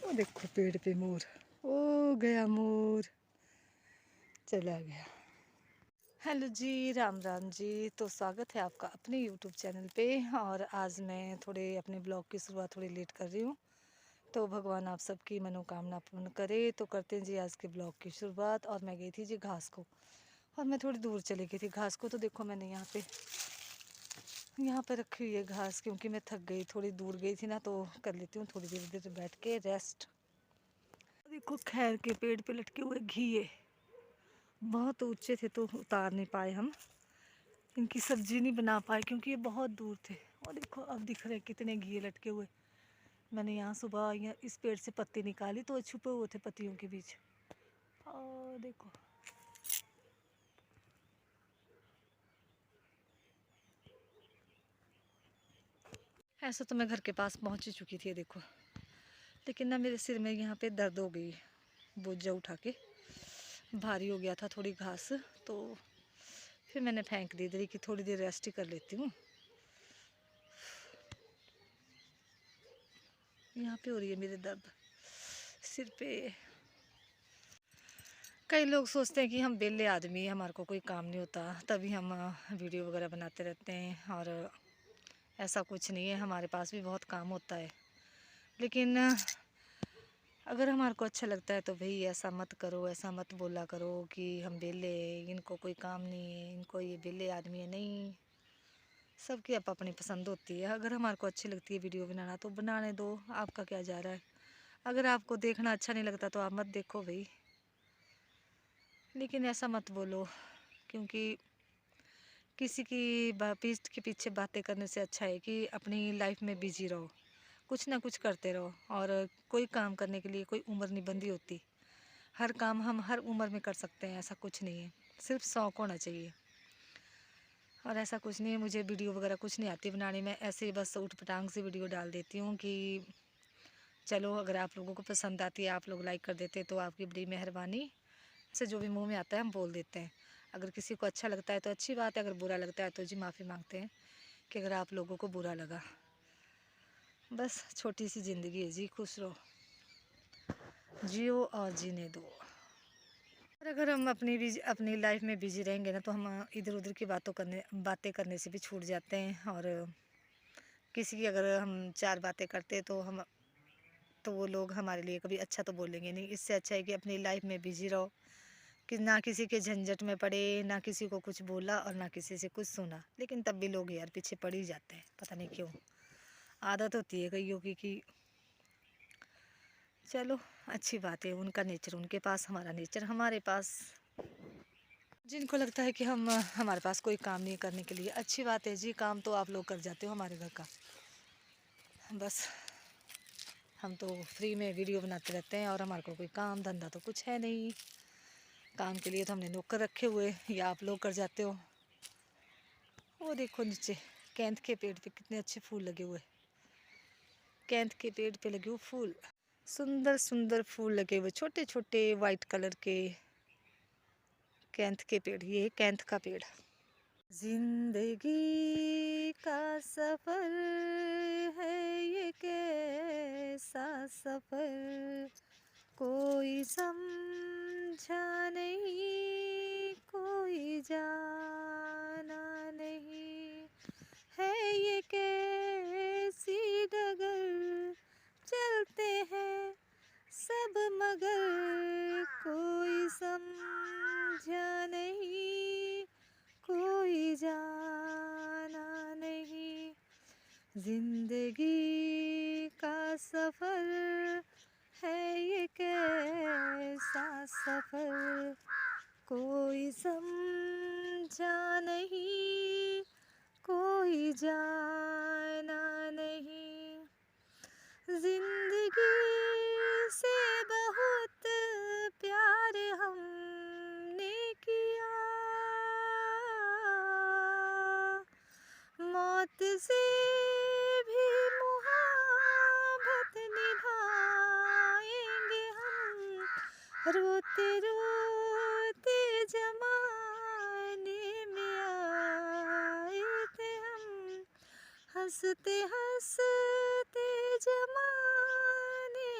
वो देखो पेड़ पे मोर, ओ गया मोर, चला गया। हेलो जी, राम राम जी। तो स्वागत है आपका अपने यूट्यूब चैनल पे। और आज मैं थोड़े अपने ब्लॉग की शुरुआत थोड़ी लेट कर रही हूँ, तो भगवान आप सबकी मनोकामना पूर्ण करे। तो करते हैं जी आज के ब्लॉग की शुरुआत। और मैं गई थी जी घास को, और मैं थोड़ी दूर चली गई थी घास को। तो देखो मैंने यहाँ पे रखी हुई है घास, क्योंकि मैं थक गई, थोड़ी दूर गई थी ना, तो कर लेती हूँ थोड़ी देर बैठ के रेस्ट। देखो खैर के पेड़ पे लटके हुए घिए, बहुत ऊंचे थे तो उतार नहीं पाए हम, इनकी सब्जी नहीं बना पाए क्योंकि ये बहुत दूर थे। और देखो अब दिख रहे कितने घिए लटके हुए। मैंने यहाँ सुबह यहाँ इस पेड़ से पत्ती निकाली तो छुपे हुए थे पत्तियों के बीच। और देखो ऐसा तो मैं घर के पास पहुँच ही चुकी थी देखो, लेकिन ना मेरे सिर में यहाँ पे दर्द हो गई, बोझा उठा के भारी हो गया था थोड़ी घास। तो फिर मैंने फेंक दी इधर कि थोड़ी देर रेस्ट ही कर लेती हूँ। यहाँ पे हो रही है मेरे दर्द सिर पे। कई लोग सोचते हैं कि हम बेले आदमी हैं, हमारे को कोई काम नहीं होता, तभी हम वीडियो वगैरह बनाते रहते हैं। और ऐसा कुछ नहीं है, हमारे पास भी बहुत काम होता है। लेकिन अगर हमारे को अच्छा लगता है तो भाई ऐसा मत करो, ऐसा मत बोला करो कि हम बेले, इनको कोई काम नहीं है, इनको ये बेले आदमी है। नहीं, सबकी अपनी पसंद होती है। अगर हमारे को अच्छी लगती है वीडियो बनाना तो बनाने दो, आपका क्या जा रहा है। अगर आपको देखना अच्छा नहीं लगता तो आप मत देखो भाई। लेकिन ऐसा मत बोलो, क्योंकि किसी की पीठ के पीछे बातें करने से अच्छा है कि अपनी लाइफ में बिजी रहो, कुछ ना कुछ करते रहो। और कोई काम करने के लिए कोई उम्र नहीं बंधी होती, हर काम हम हर उम्र में कर सकते हैं, ऐसा कुछ नहीं है, सिर्फ शौक़ होना चाहिए। और ऐसा कुछ नहीं है, मुझे वीडियो वगैरह कुछ नहीं आती बनाने में, ऐसे ही बस उठ पटांग से वीडियो डाल देती हूँ कि चलो अगर आप लोगों को पसंद आती है, आप लोग लाइक कर देते तो आपकी बड़ी मेहरबानी से जो भी मुंह में आता है हम बोल देते हैं। अगर किसी को अच्छा लगता है तो अच्छी बात है, अगर बुरा लगता है तो जी माफ़ी मांगते हैं कि अगर आप लोगों को बुरा लगा। बस छोटी सी ज़िंदगी है जी, खुश रहो, जियो और जीने दो। और अगर हम अपनी लाइफ में बिजी रहेंगे ना, तो हम इधर उधर की बातें करने से भी छूट जाते हैं। और किसी की अगर हम चार बातें करते तो वो लोग हमारे लिए कभी अच्छा तो बोलेंगे नहीं। इससे अच्छा है कि अपनी लाइफ में बिजी रहो, कि ना किसी के झंझट में पड़े, ना किसी को कुछ बोला और ना किसी से कुछ सुना। लेकिन तब भी लोग यार पीछे पड़ ही जाते हैं, पता नहीं क्यों, आदत होती है कईयों की। चलो अच्छी बात है, उनका नेचर उनके पास, हमारा नेचर हमारे पास। जिनको लगता है कि हमारे पास कोई काम नहीं करने के लिए, अच्छी बात है जी, काम तो आप लोग कर जाते हो हमारे घर का। बस हम तो फ्री में वीडियो बनाते रहते हैं, और हमारे को कोई काम धंधा तो कुछ है नहीं। काम के लिए तो हमने नौकर रखे हुए, या आप लोग कर जाते हो। वो देखो नीचे कैंथ के पेड़ पे कितने अच्छे फूल लगे हुए, कैंथ के पेड़ पे लगे हुए फूल, सुंदर सुंदर फूल लगे हुए, छोटे छोटे वाइट कलर के। कैंथ के पेड़, ये कैंथ का पेड़। जिंदगी का सफर है ये कैसा सफर, कोई समझा नहीं, कोई जाना नहीं, है ये कैसी डगर, चलते हैं सब मगर, कोई समझा नहीं, कोई जाना नहीं। जिंदगी का सफर है ये कैसा सफर, कोई समझा नहीं, कोई जाना नहीं। जिंदगी से बहुत प्यार हमने किया, मौत से भी मुहाबत निभाएंगे हम, रोते रोते जमाने में आए थे हम, हंसते हंसते जमाने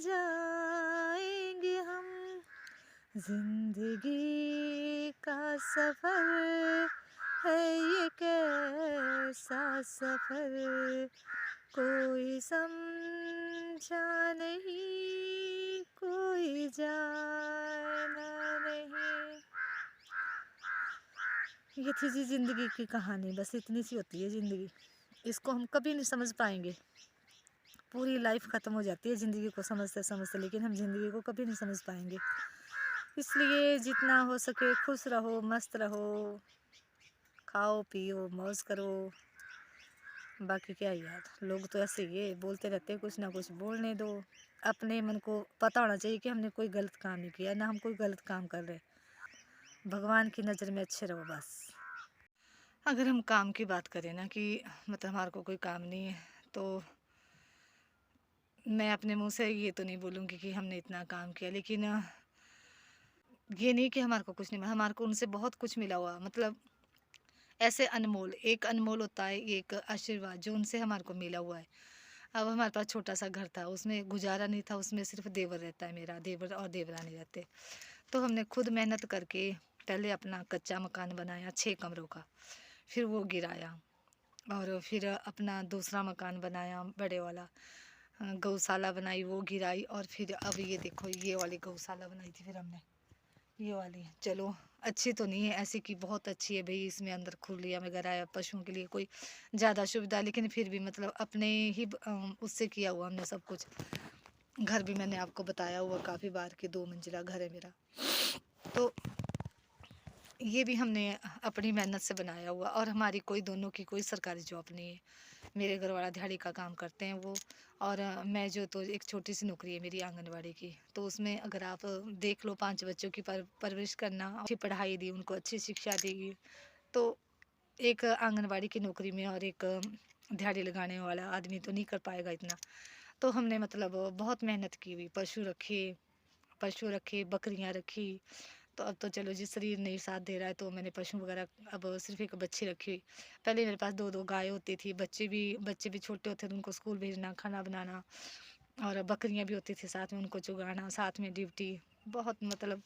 जाएंगे हम जिंदगी का सफर है ये कैसा सफर कोई समझा नहीं कोई जाना नहीं। ये थी जी ज़िंदगी की कहानी। बस इतनी सी होती है ज़िंदगी, इसको हम कभी नहीं समझ पाएंगे। पूरी लाइफ ख़त्म हो जाती है ज़िंदगी को समझते समझते, लेकिन हम ज़िंदगी को कभी नहीं समझ पाएंगे। इसलिए जितना हो सके खुश रहो, मस्त रहो, खाओ पियो मौज करो। बाकी क्या यार, लोग तो ऐसे ही है, बोलते रहते हैं, कुछ ना कुछ बोलने दो। अपने मन को पता होना चाहिए कि हमने कोई गलत काम नहीं किया, ना हम कोई गलत काम कर रहे। भगवान की नज़र में अच्छे रहो बस। अगर हम काम की बात करें ना कि मतलब हमारे को कोई काम नहीं है, तो मैं अपने मुंह से ये तो नहीं बोलूँगी कि हमने इतना काम किया, लेकिन ये नहीं कि हमारे को कुछ नहीं मिला। हमारे को उनसे बहुत कुछ मिला हुआ, मतलब ऐसे अनमोल, एक अनमोल होता है एक आशीर्वाद जो उनसे हमारे को मिला हुआ है। अब हमारे पास छोटा सा घर था, उसमें गुजारा नहीं था, उसमें सिर्फ देवर रहता है, मेरा देवर और देवरानी रहते। तो हमने खुद मेहनत करके पहले अपना कच्चा मकान बनाया 6 कमरों का, फिर वो गिराया, और फिर अपना दूसरा मकान बनाया बड़े वाला, गौशाला बनाई, वो गिराई, और फिर अब ये देखो ये वाली गौशाला बनाई थी फिर हमने, ये वाली। चलो अच्छी तो नहीं है ऐसी कि बहुत अच्छी है भाई, इसमें अंदर खुलिया वगैरह है पशुओं के लिए, कोई ज़्यादा सुविधा, लेकिन फिर भी मतलब अपने ही उससे किया हुआ हमने सब कुछ। घर भी मैंने आपको बताया हुआ काफ़ी बार कि 2 मंजिला घर है मेरा। तो ये भी हमने अपनी मेहनत से बनाया हुआ, और हमारी कोई दोनों की कोई सरकारी जॉब नहीं है। मेरे घर वाला दिहाड़ी का काम करते हैं वो, और मैं जो, तो एक छोटी सी नौकरी है मेरी आंगनवाड़ी की। तो उसमें अगर आप देख लो 5 बच्चों की परवरिश करना, अच्छी पढ़ाई दी उनको, अच्छी शिक्षा दी, तो एक आंगनवाड़ी की नौकरी में और एक दिहाड़ी लगाने वाला आदमी तो नहीं कर पाएगा इतना। तो हमने मतलब बहुत मेहनत की हुई, पशु रखे, बकरियां रखी। तो अब तो चलो जी शरीर नहीं साथ दे रहा है, तो मैंने पशु वगैरह अब सिर्फ एक बच्ची रखी हुई। पहले मेरे पास 2-2 गाय होती थी, बच्चे भी छोटे होते थे, उनको स्कूल भेजना, खाना बनाना, और बकरियां भी होती थी साथ में, उनको चुगाना, साथ में ड्यूटी। बहुत मतलब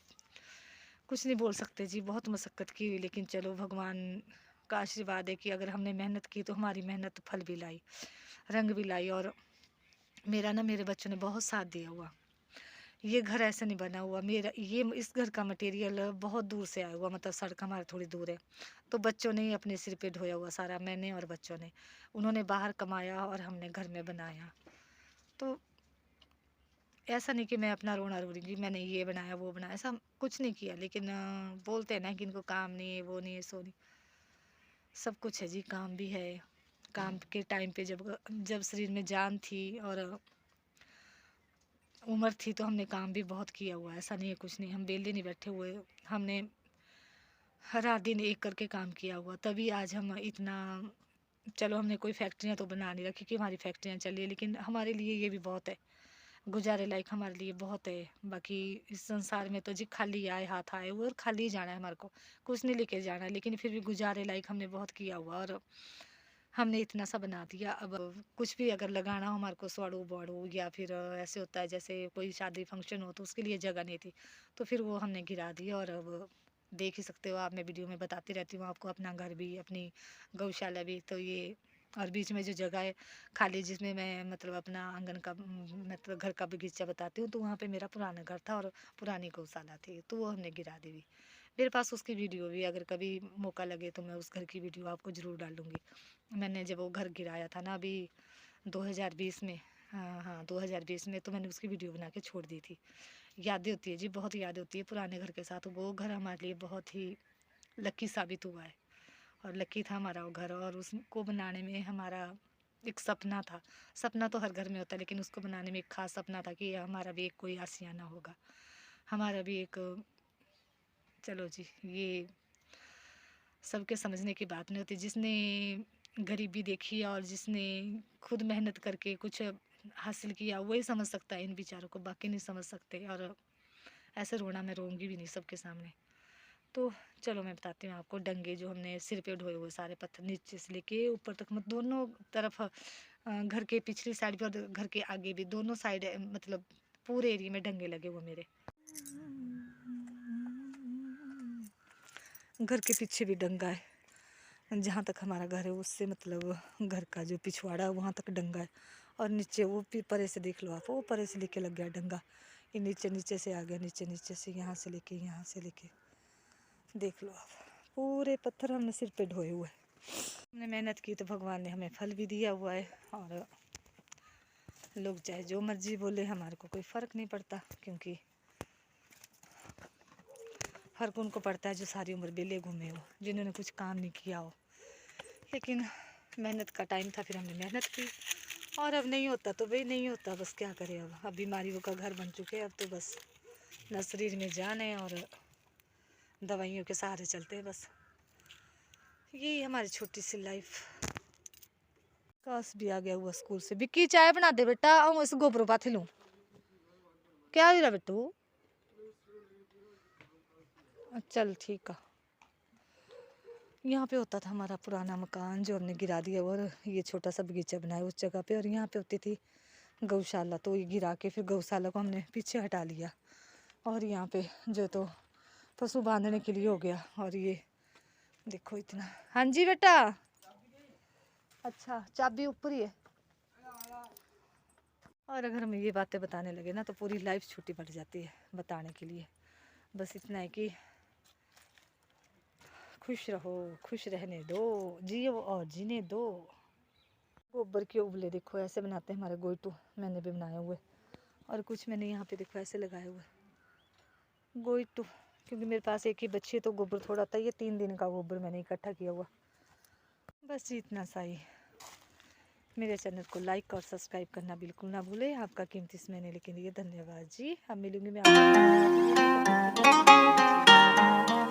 कुछ नहीं बोल सकते जी, बहुत मशक्क़त की हुई, लेकिन चलो भगवान का आशीर्वाद है कि अगर हमने मेहनत की तो हमारी मेहनत फल भी लाई, रंग भी लाई। और मेरा ना, मेरे बच्चों ने बहुत साथ दिया हुआ। ये घर ऐसे नहीं बना हुआ मेरा, ये इस घर का मटेरियल बहुत दूर से आया हुआ, मतलब सड़क हमारे थोड़ी दूर है। तो बच्चों ने ही अपने सिर पे ढोया हुआ सारा, मैंने और बच्चों ने, उन्होंने बाहर कमाया और हमने घर में बनाया। तो ऐसा नहीं कि मैं अपना रोना रो रही हूँ मैंने ये बनाया वो बनाया, ऐसा कुछ नहीं किया। लेकिन बोलते हैं ना कि इनको काम नहीं है, वो नहीं है, सो नहीं, सब कुछ है जी, काम भी है। काम के टाइम पे जब जब शरीर में जान थी और उम्र थी, तो हमने काम भी बहुत किया हुआ है। ऐसा नहीं है कुछ नहीं, हम बेले नहीं बैठे हुए, हमने रात दिन एक करके काम किया हुआ, तभी आज हम इतना। चलो हमने कोई फैक्ट्रियाँ तो बना नहीं रखी कि हमारी फैक्ट्रियाँ चलिए, लेकिन हमारे लिए ये भी बहुत है, गुजारे लायक हमारे लिए बहुत है। बाकी इस संसार में तो जी खाली आए हाथ आए हुए, और खाली ही जाना है हमारे को, कुछ नहीं लेके जाना, लेकिन फिर भी गुजारे लायक हमने बहुत किया हुआ, और हमने इतना सा बना दिया। अब कुछ भी अगर लगाना हो हमारे को, स्वाड़ू बाड़ू, या फिर ऐसे होता है जैसे कोई शादी फंक्शन हो, तो उसके लिए जगह नहीं थी, तो फिर वो हमने गिरा दिया। और अब देख ही सकते हो आप, मैं वीडियो में बताती रहती हूँ आपको, अपना घर भी, अपनी गौशाला भी। तो ये, और बीच में जो जगह है खाली, जिसमें मैं मतलब अपना आंगन का मतलब घर का बगीचा बताती हूँ, तो वहाँ पे मेरा पुराना घर था और पुरानी गौशाला थी, तो वो हमने गिरा दी हुई। मेरे पास उसकी वीडियो भी, अगर कभी मौका लगे तो मैं उस घर की वीडियो आपको ज़रूर डालूँगी। मैंने जब वो घर गिराया था ना अभी 2020 में, हाँ हाँ 2020 में, तो मैंने उसकी वीडियो बना के छोड़ दी थी। यादें होती है जी, बहुत यादें होती है पुराने घर के साथ। वो घर हमारे लिए बहुत ही लकी साबित हुआ है, और लकी था हमारा वो घर। और उसको बनाने में हमारा एक सपना था। सपना तो हर घर में होता है, लेकिन उसको बनाने में एक खास सपना था कि हमारा भी एक कोई आशियाना होगा, हमारा भी एक। चलो जी, ये सबके समझने की बात नहीं होती। जिसने गरीबी देखी है और जिसने खुद मेहनत करके कुछ हासिल किया, वही समझ सकता है इन विचारों को, बाकी नहीं समझ सकते। और ऐसे रोना मैं रोऊंगी भी नहीं सबके सामने। तो चलो मैं बताती हूँ आपको। डंगे जो हमने सिर पे ढोए हुए सारे पत्थर नीचे से लेके ऊपर तक, मतलब दोनों तरफ, घर के पिछली साइड पे और घर के आगे भी, दोनों साइड मतलब पूरे एरिया में डंगे लगे हुए मेरे। घर के पीछे भी डंगा है, जहाँ तक हमारा घर है उससे मतलब घर का जो पिछवाड़ा है वहाँ तक डंगा है। और नीचे वो परे से देख लो आप, वो परे से लेके लग गया डंगा, ये नीचे नीचे से आ गया, नीचे नीचे से, यहाँ से लेके यहाँ से लेके देख लो आप, पूरे पत्थर हमने सिर पे ढोए हुए हैं। हमने मेहनत की तो भगवान ने हमें फल भी दिया हुआ है। और लोग चाहे जो मर्जी बोले, हमारे को कोई फ़र्क नहीं पड़ता, क्योंकि फ़र्क उनको पड़ता है जो सारी उम्र बेले घूमे हो, जिन्होंने कुछ काम नहीं किया हो। लेकिन मेहनत का टाइम था, फिर हमने मेहनत की, और अब नहीं होता तो भाई नहीं होता, बस क्या करें। अब बीमारियों का घर बन चुके हैं, अब तो बस न शरीर में जान है और दवाइयों के सहारे चलते हैं बस। यही हमारी छोटी सी लाइफ। काश भी आ गया हुआ स्कूल से। बिक्की चाय बना दे बेटा, और इस गोबरों पाथे लूँ। क्या हो रहा बेटू? चल ठीक है। यहाँ पे होता था हमारा पुराना मकान जो हमने गिरा दिया, और ये छोटा सा बगीचा बनाया उस जगह पे, और यहाँ पे होती थी गौशाला, तो ये गिरा के फिर गौशाला को हमने पीछे हटा लिया, और यहाँ पे जो तो पशु बांधने के लिए हो गया। और ये देखो इतना। हाँ जी बेटा। अच्छा, चाबी ऊपर ही है। और अगर हम ये बातें बताने लगे ना तो पूरी लाइफ छुट्टी पड़ जाती है बताने के लिए। बस इतना है कि खुश रहो, खुश रहने दो, जियो और जीने दो। गोबर के उबले देखो ऐसे बनाते हैं हमारे गोइटू, मैंने भी बनाए हुए। और कुछ मैंने यहाँ पे देखो ऐसे लगाए हुए गोइटू, क्योंकि मेरे पास एक ही बच्ची है तो गोबर थोड़ा था, ये 3 दिन का गोबर मैंने इकट्ठा किया हुआ। बस इतना सा ही। मेरे चैनल को लाइक और सब्सक्राइब करना बिल्कुल ना भूलें। आपका कीमती समय लेने के लिए धन्यवाद जी। अब मिलूंगी मैं आपको।